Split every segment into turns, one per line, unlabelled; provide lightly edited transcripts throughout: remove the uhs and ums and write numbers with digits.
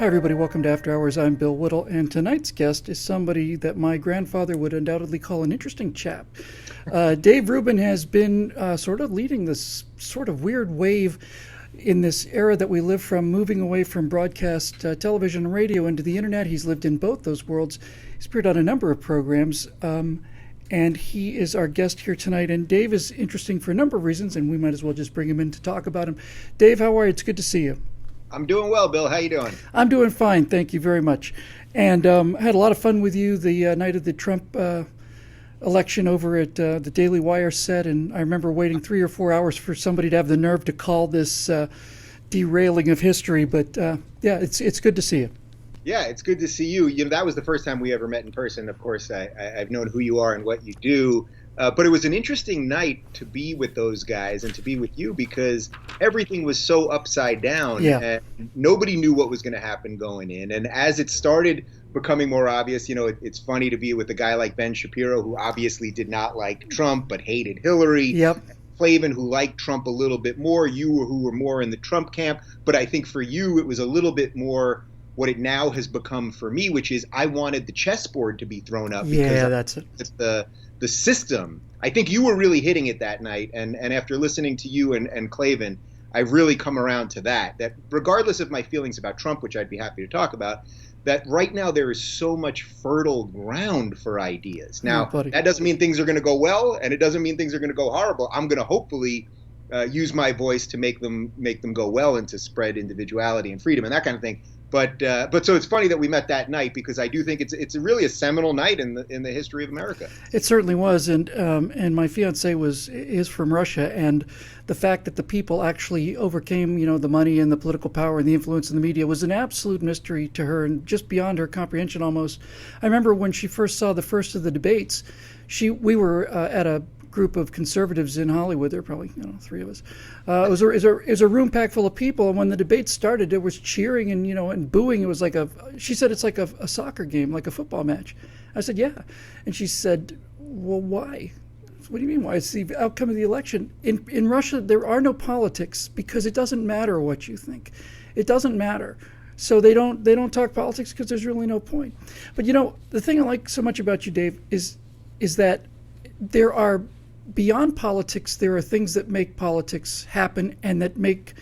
Hi, everybody. Welcome to After Hours. I'm Bill Whittle, and tonight's guest is somebody that my grandfather would undoubtedly call an interesting chap. Dave Rubin has been sort of leading this sort of weird wave in this era that we live from, moving away from broadcast television and radio into the internet. He's lived in both those worlds. He's appeared on a number of programs, and he is our guest here tonight. And Dave is interesting for a number of reasons, and we might as well just bring him in to talk about him. Dave, how are you? It's good to see you.
I'm doing well, Bill. How you doing?
I'm doing fine, thank you very much. And I had a lot of fun with you the night of the Trump election over at the Daily Wire set, and I remember waiting 3 or 4 hours for somebody to have the nerve to call this derailing of history. But yeah, it's good to see you.
Yeah, it's good to see you. You know, that was the first time we ever met in person. Of course, I've known who you are and what you do. But it was an interesting night to be with those guys and to be with you because everything was so upside down.
Yeah.
And nobody knew what was going to happen going in. And as it started becoming more obvious, you know, it's funny to be with a guy like Ben Shapiro, who obviously did not like Trump but hated Hillary.
Yep.
Flavin, who liked Trump a little bit more. You, who were more in the Trump camp. But I think for you, it was a little bit more what it now has become for me, which is I wanted the chessboard to be thrown up.
Yeah, that's it.
It's the system. I think you were really hitting it that night. And after listening to you and Clavin, I've really come around to that regardless of my feelings about Trump, which I'd be happy to talk about, that right now there is so much fertile ground for ideas. Now, that doesn't mean things are going to go well, and it doesn't mean things are going to go horrible. I'm going to hopefully use my voice to make them go well and to spread individuality and freedom and that kind of thing. But so it's funny that we met that night because I do think it's really a seminal night in the history of America.
It certainly was, and my fiance is from Russia, and the fact that the people actually overcame, you know, the money and the political power and the influence in the media was an absolute mystery to her and just beyond her comprehension almost. I remember when she first saw the first of the debates, we were at a group of conservatives in Hollywood. There were probably, you know, 3 of us. It was a room packed full of people, and when the debate started, there was cheering and, you know, and booing. It was like she said it's like a soccer game, like a football match. I said, yeah. And she said, well, why? What do you mean why? It's the outcome of the election. In Russia, there are no politics because it doesn't matter what you think. It doesn't matter. So they don't talk politics because there's really no point. But, you know, the thing I like so much about you, Dave, is that there are, beyond politics, there are things that make politics happen and that make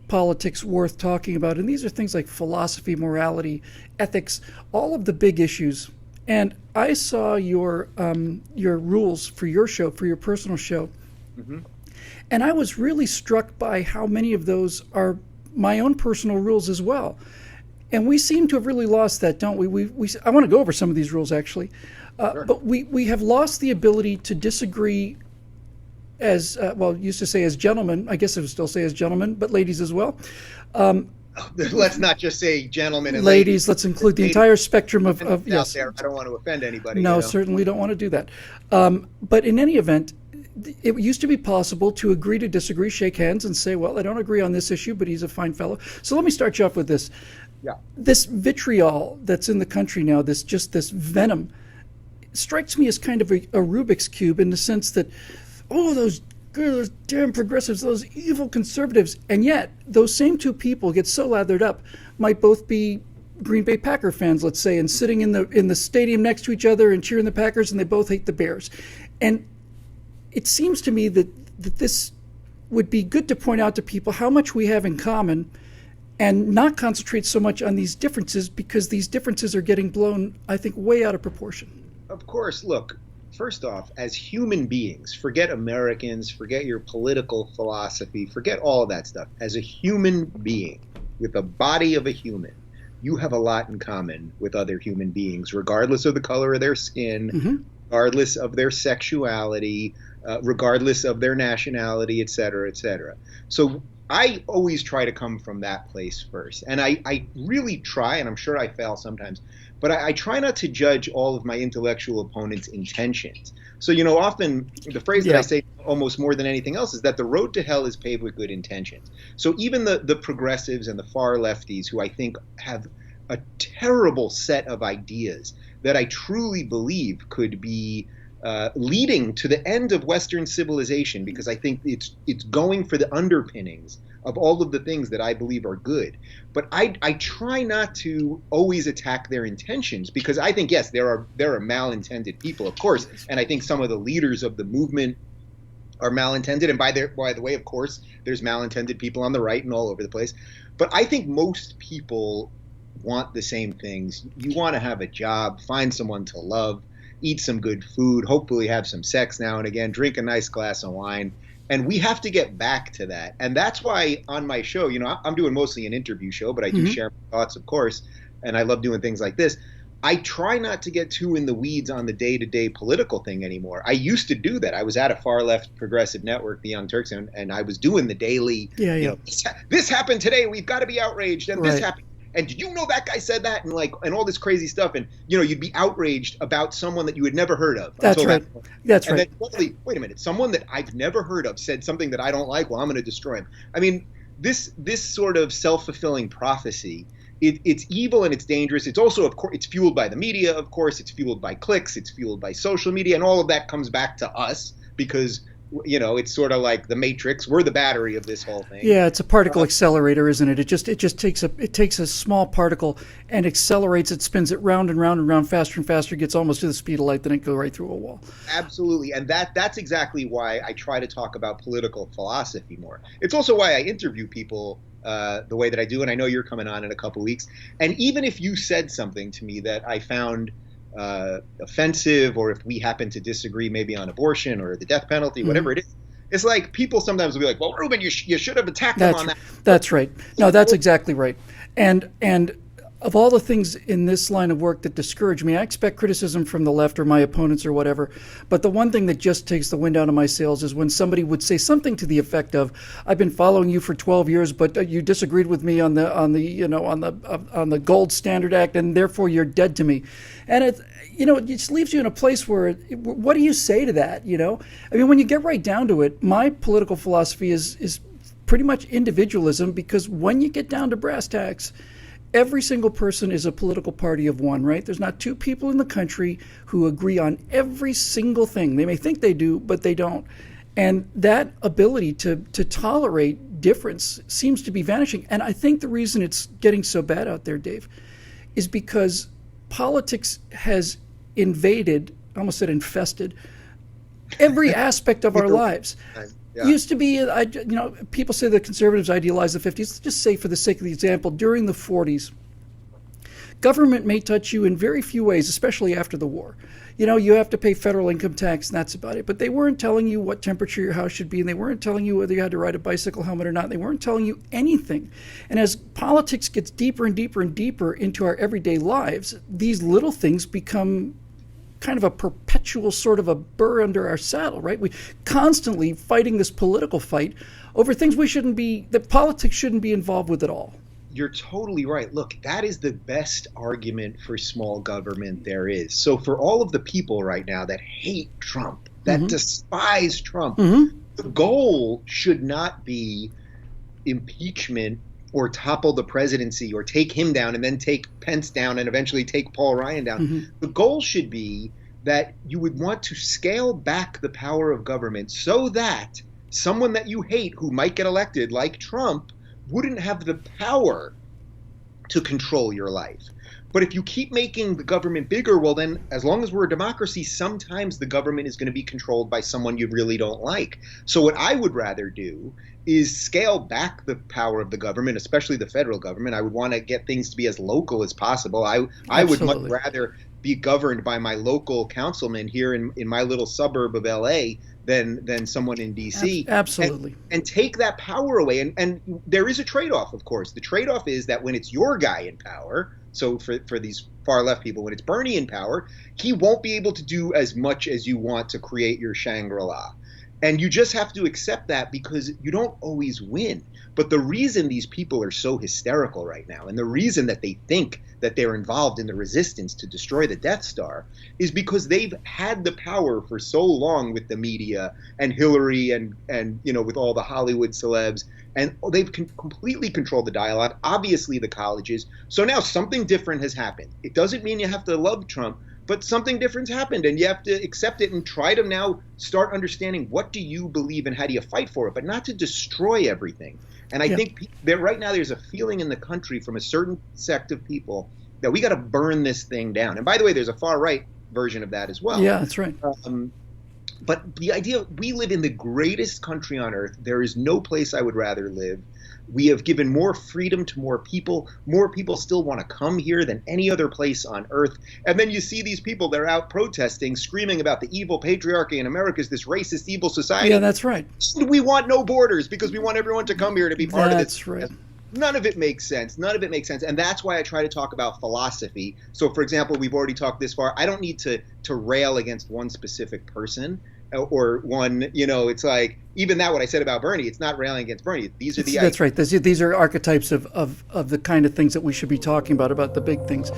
politics worth talking about. And these are things like philosophy, morality, ethics, all of the big issues. And I saw your rules for your show, for your personal show. Mm-hmm. And I was really struck by how many of those are my own personal rules as well. And we seem to have really lost that, don't we? I want to go over some of these rules, actually. Sure. But we have lost the ability to disagree as, used to say as gentlemen. I guess I would still say as gentlemen, but ladies as well.
Let's not just say gentlemen and
ladies. Let's include the entire spectrum of yes.
There. I don't want to offend anybody.
No,
you know?
Certainly don't want to do that. But in any event, it used to be possible to agree to disagree, shake hands, and say, well, I don't agree on this issue, but he's a fine fellow. So let me start you off with this.
Yeah.
This vitriol that's in the country now, this venom, strikes me as kind of a Rubik's Cube in the sense that, those damn progressives, those evil conservatives, and yet those same two people get so lathered up, might both be Green Bay Packer fans, let's say, and sitting in the stadium next to each other and cheering the Packers, and they both hate the Bears. And it seems to me that this would be good to point out to people how much we have in common and not concentrate so much on these differences, because these differences are getting blown, I think, way out of proportion.
Of course, look, first off, as human beings, forget Americans, forget your political philosophy, forget all of that stuff. As a human being with the body of a human, you have a lot in common with other human beings, regardless of the color of their skin, mm-hmm. regardless of their sexuality, regardless of their nationality, et cetera, et cetera. So I always try to come from that place first. And I really try, and I'm sure I fail sometimes, but I try not to judge all of my intellectual opponents' intentions. So, you know, often the phrase that I say almost more than anything else is that the road to hell is paved with good intentions. So even the progressives and the far lefties, who I think have a terrible set of ideas that I truly believe could be leading to the end of Western civilization, because I think it's going for the underpinnings of all of the things that I believe are good. But I try not to always attack their intentions, because I think, yes, there are malintended people, of course, and I think some of the leaders of the movement are malintended. And by the way, of course, there's malintended people on the right and all over the place. But I think most people want the same things. You want to have a job, find someone to love, eat some good food, hopefully have some sex now and again, drink a nice glass of wine. And we have to get back to that. And that's why on my show, I'm doing mostly an interview show, but I do share my thoughts, of course. And I love doing things like this. I try not to get too in the weeds on the day-to-day political thing anymore. I used to do that. I was at a far-left progressive network, the Young Turks, and I was doing the daily, this happened today, we've got to be outraged, and this happened. And did you know that guy said that? And all this crazy stuff. And, you'd be outraged about someone that you had never heard of.
That's right. That's right.
And then, wait a minute, someone that I've never heard of said something that I don't like, well, I'm going to destroy him. I mean, this sort of self-fulfilling prophecy, it's evil and it's dangerous. It's also, of course, it's fueled by the media, of course. It's fueled by clicks. It's fueled by social media. And all of that comes back to us because, it's sort of like the Matrix. We're the battery of this whole thing.
Yeah, it's a particle accelerator, isn't it? It just takes a small particle and accelerates it, spins it round and round and round, faster and faster, gets almost to the speed of light, then it goes right through a wall.
Absolutely. And that's exactly why I try to talk about political philosophy more. It's also why I interview people the way that I do, and I know you're coming on in a couple weeks. And even if you said something to me that I found offensive, or if we happen to disagree maybe on abortion or the death penalty, whatever it is, it's like people sometimes will be like, well, Rubin, you should have attacked him on that.
That's right. No, that's exactly right. And of all the things in this line of work that discourage me, I expect criticism from the left or my opponents or whatever. But the one thing that just takes the wind out of my sails is when somebody would say something to the effect of, "I've been following you for 12 years, but you disagreed with me on the Gold Standard Act, and therefore you're dead to me." And it just leaves you in a place where, what do you say to that? I mean, when you get right down to it, my political philosophy is pretty much individualism, because when you get down to brass tacks, every single person is a political party of one, right? There's not two people in the country who agree on every single thing. They may think they do, but they don't. And that ability to tolerate difference seems to be vanishing. And I think the reason it's getting so bad out there, Dave, is because politics has invaded, I almost said infested, every aspect of our lives. Yeah. Used to be, people say the conservatives idealize the 50s. Let's just say, for the sake of the example, during the 40s, government may touch you in very few ways, especially after the war. You have to pay federal income tax, and that's about it. But they weren't telling you what temperature your house should be, and they weren't telling you whether you had to ride a bicycle helmet or not. They weren't telling you anything. And as politics gets deeper and deeper and deeper into our everyday lives, these little things become kind of a perpetual sort of a burr under our saddle, right? We constantly fighting this political fight over things that politics shouldn't be involved with at all.
You're totally right. Look, that is the best argument for small government there is. So for all of the people right now that hate Trump, that despise Trump, the goal should not be impeachment or topple the presidency or take him down and then take Pence down and eventually take Paul Ryan down. The goal should be that you would want to scale back the power of government so that someone that you hate who might get elected, like Trump, wouldn't have the power to control your life. But if you keep making the government bigger, well then, as long as we're a democracy, sometimes the government is going to be controlled by someone you really don't like. So what I would rather do is scale back the power of the government, especially the federal government. I would want to get things to be as local as possible. I would much rather be governed by my local councilman here in my little suburb of LA than someone in DC.
Absolutely.
And take that power away. And there is a trade-off, of course. The trade-off is that when it's your guy in power, so for these far left people, when it's Bernie in power, he won't be able to do as much as you want to create your Shangri-La. And you just have to accept that, because you don't always win. But the reason these people are so hysterical right now, and the reason that they think that they're involved in the resistance to destroy the Death Star, is because they've had the power for so long with the media and Hillary and with all the Hollywood celebs. And they've completely controlled the dialogue, obviously the colleges. So now something different has happened. It doesn't mean you have to love Trump, but something different's happened, and you have to accept it and try to now start understanding, what do you believe and how do you fight for it, but not to destroy everything. And I think that right now there's a feeling in the country from a certain sect of people that we got to burn this thing down. And by the way, there's a far right version of that as well.
Yeah, that's right.
But the idea, we live in the greatest country on earth. There is no place I would rather live. We have given more freedom to more people. More people still want to come here than any other place on earth. And then you see these people, they're out protesting, screaming about the evil patriarchy in America is this racist, evil society.
Yeah, that's right.
We want no borders because we want everyone to come here to be part of this.
That's right.
None of it makes sense. None of it makes sense. And that's why I try to talk about philosophy. So, for example, we've already talked this far. I don't need to rail against one specific person or one, it's like, even that, what I said about Bernie, it's not railing against Bernie. These are the
That's right. These are archetypes of the kind of things that we should be talking about the big things.